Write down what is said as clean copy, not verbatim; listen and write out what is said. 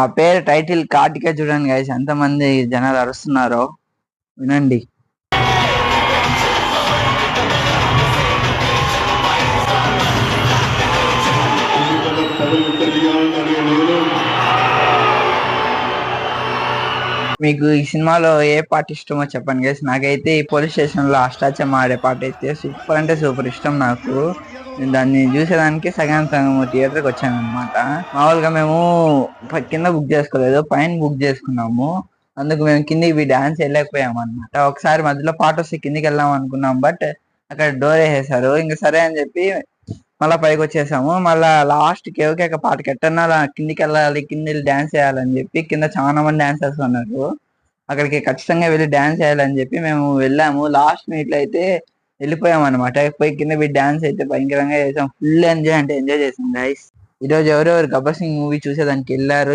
ఆ పేరు టైటిల్ కార్డ్కే చూడండి గైస్, ఎంతమంది జనాలు అరుస్తున్నారో వినండి. మీకు ఈ సినిమాలో ఏ పాట ఇష్టమో చెప్పండి గైస్. నాకైతే ఈ పోలీస్ స్టేషన్ లో అష్టాచమ్మ ఆడే పాట అయితే సూపర్ అంటే సూపర్ ఇష్టం నాకు. దాన్ని చూసేదానికి సగం థియేటర్కి వచ్చాను అనమాట. మామూలుగా మేము కింద బుక్ చేసుకోలేదు, పైన బుక్ చేసుకున్నాము. అందుకు మేము కిందికి డాన్స్ వెళ్ళలేకపోయాము అనమాట. ఒకసారి మధ్యలో పాట వస్తే కిందికి వెళ్దాం అనుకున్నాం, బట్ అక్కడ డోర్ వేసేసారు. ఇంకా సరే అని చెప్పి మళ్ళా పైకి వచ్చేసాము. మళ్ళా లాస్ట్ కేవకేక పాటకి ఎట్టన్నా కిందికి వెళ్ళాలి, కింద డాన్స్ చేయాలని చెప్పి కింద చాలా మంది డాన్సర్స్ ఉన్నారు. అక్కడికి ఖచ్చితంగా వెళ్ళి డాన్స్ చేయాలని చెప్పి మేము వెళ్ళాము. లాస్ట్ మినిట్ లో అయితే వెళ్ళిపోయాం అనమాట. పోయి కింద డాన్స్ అయితే భయంకరంగా చేసాం. ఫుల్ ఎంజాయ్ అంటే ఎంజాయ్ చేసాం గైస్. ఈ రోజు ఎవరెవరు గబ్బర్ సింగ్ మూవీ చూసేదానికి వెళ్ళారు